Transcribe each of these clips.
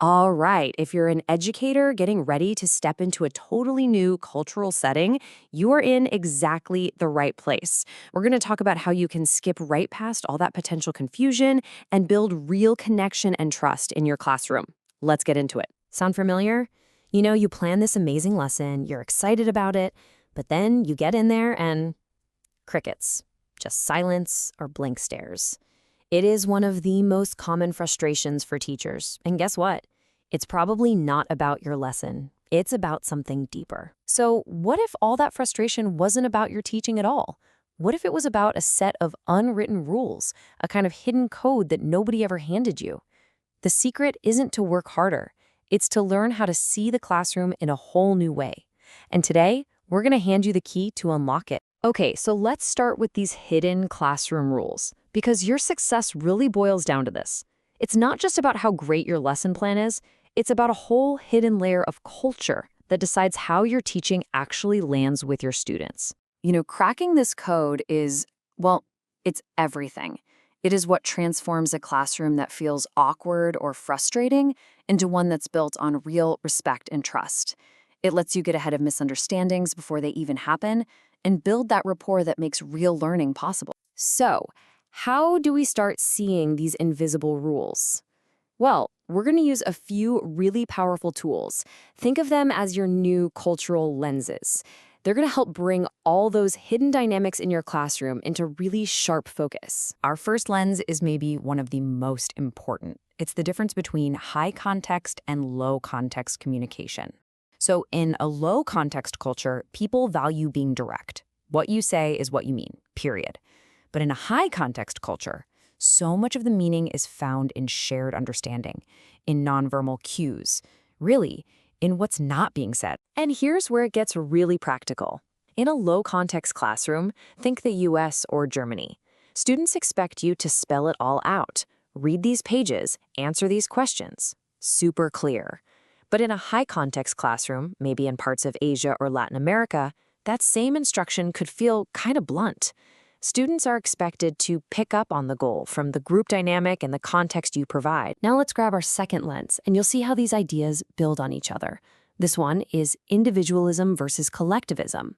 All right, if you're an educator getting ready to step into a totally new cultural setting, you are in exactly the right place. We're going to talk about how you can skip right past all that potential confusion and build real connection and trust in your classroom. Let's get into it. Sound familiar? You plan this amazing lesson, you're excited about it, but then you get in there and crickets. Just silence or blank stares. It is one of the most common frustrations for teachers. And guess what? It's probably not about your lesson. It's about something deeper. So what if all that frustration wasn't about your teaching at all? What if it was about a set of unwritten rules, a kind of hidden code that nobody ever handed you? The secret isn't to work harder. It's to learn how to see the classroom in a whole new way. And today, we're going to hand you the key to unlock it. Okay, so let's start with these hidden classroom rules, because your success really boils down to this. It's not just about how great your lesson plan is, it's about a whole hidden layer of culture that decides how your teaching actually lands with your students. Cracking this code is, well, it's everything. It is what transforms a classroom that feels awkward or frustrating into one that's built on real respect and trust. It lets you get ahead of misunderstandings before they even happen and build that rapport that makes real learning possible. So, how do we start seeing these invisible rules? Well, we're going to use a few really powerful tools. Think of them as your new cultural lenses. They're going to help bring all those hidden dynamics in your classroom into really sharp focus. Our first lens is maybe one of the most important. It's the difference between high context and low context communication. So in a low context culture, people value being direct. What you say is what you mean, period. But in a high context culture, so much of the meaning is found in shared understanding, in nonverbal cues, really, in what's not being said. And here's where it gets really practical. In a low context classroom, think the US or Germany. Students expect you to spell it all out, read these pages, answer these questions. Super clear. But in a high-context classroom, maybe in parts of Asia or Latin America, that same instruction could feel kind of blunt. Students are expected to pick up on the goal from the group dynamic and the context you provide. Now let's grab our second lens, and you'll see how these ideas build on each other. This one is individualism versus collectivism.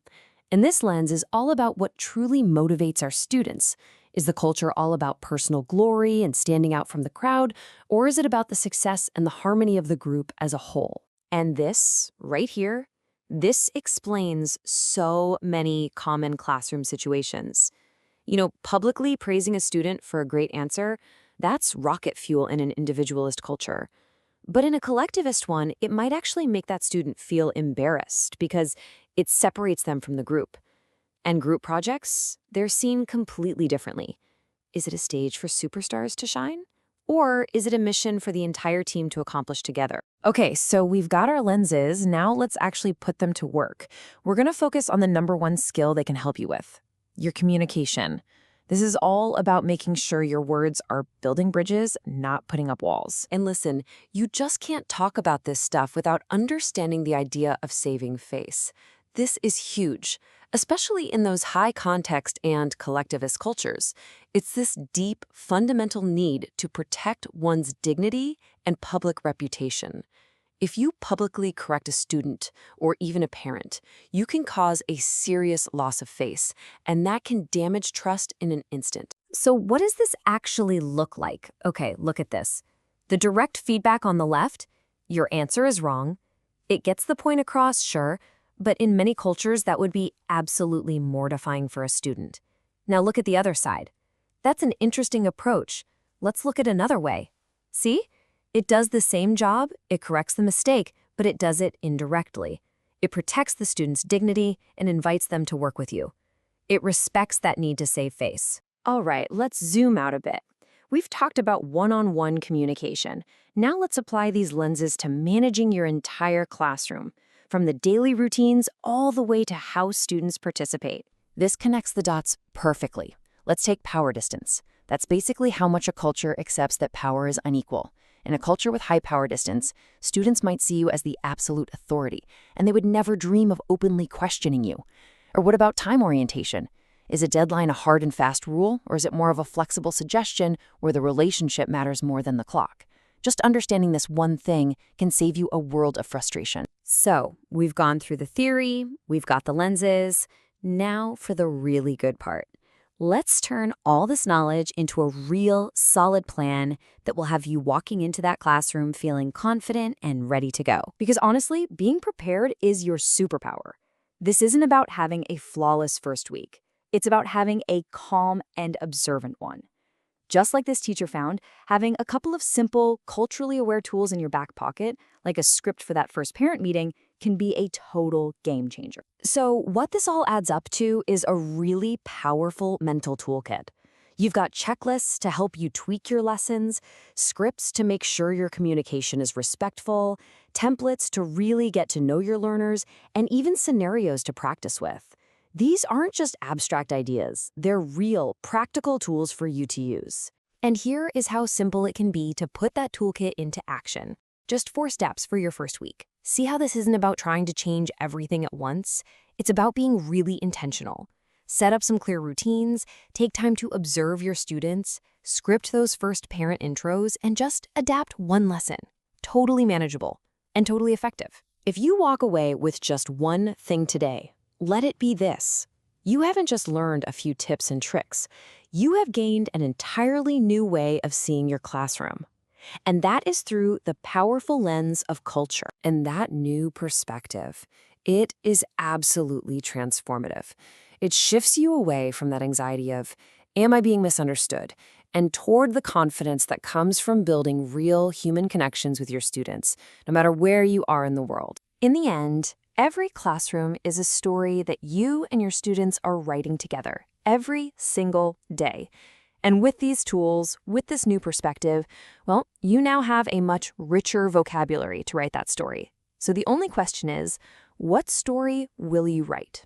And this lens is all about what truly motivates our students. Is the culture all about personal glory and standing out from the crowd, or is it about the success and the harmony of the group as a whole? And this, right here, this explains so many common classroom situations. Publicly praising a student for a great answer, that's rocket fuel in an individualist culture. But in a collectivist one, it might actually make that student feel embarrassed because it separates them from the group. And group projects, they're seen completely differently. Is it a stage for superstars to shine? Or is it a mission for the entire team to accomplish together? Okay, so we've got our lenses. Now let's actually put them to work. We're going to focus on the number one skill they can help you with, your communication. This is all about making sure your words are building bridges, not putting up walls. And listen, you just can't talk about this stuff without understanding the idea of saving face. This is huge, especially in those high-context and collectivist cultures. It's this deep, fundamental need to protect one's dignity and public reputation. If you publicly correct a student or even a parent, you can cause a serious loss of face, and that can damage trust in an instant. So what does this actually look like? Okay, look at this. The direct feedback on the left, your answer is wrong. It gets the point across, sure, but in many cultures, that would be absolutely mortifying for a student. Now look at the other side. That's an interesting approach. Let's look at another way. See? It does the same job, it corrects the mistake, but it does it indirectly. It protects the student's dignity and invites them to work with you. It respects that need to save face. All right, let's zoom out a bit. We've talked about one-on-one communication. Now let's apply these lenses to managing your entire classroom, from the daily routines all the way to how students participate. This connects the dots perfectly. Let's take power distance. That's basically how much a culture accepts that power is unequal. In a culture with high power distance, students might see you as the absolute authority, and they would never dream of openly questioning you. Or what about time orientation? Is a deadline a hard and fast rule, or is it more of a flexible suggestion where the relationship matters more than the clock? Just understanding this one thing can save you a world of frustration. So, we've gone through the theory, we've got the lenses. Now for the really good part. Let's turn all this knowledge into a real, solid plan that will have you walking into that classroom feeling confident and ready to go. Because honestly, being prepared is your superpower. This isn't about having a flawless first week. It's about having a calm and observant one. Just like this teacher found, having a couple of simple, culturally aware tools in your back pocket, like a script for that first parent meeting, can be a total game changer. So what this all adds up to is a really powerful mental toolkit. You've got checklists to help you tweak your lessons, scripts to make sure your communication is respectful, templates to really get to know your learners, and even scenarios to practice with. These aren't just abstract ideas, they're real, practical tools for you to use. And here is how simple it can be to put that toolkit into action. Just 4 steps for your first week. See how this isn't about trying to change everything at once? It's about being really intentional. Set up some clear routines, take time to observe your students, script those first parent intros, and just adapt one lesson. Totally manageable and totally effective. If you walk away with just one thing today, let it be this. You haven't just learned a few tips and tricks. You have gained an entirely new way of seeing your classroom. And that is through the powerful lens of culture. And that new perspective, it is absolutely transformative. It shifts you away from that anxiety of, am I being misunderstood? And toward the confidence that comes from building real human connections with your students, no matter where you are in the world. In the end, every classroom is a story that you and your students are writing together every single day. And with these tools, with this new perspective, well, you now have a much richer vocabulary to write that story. So the only question is, what story will you write?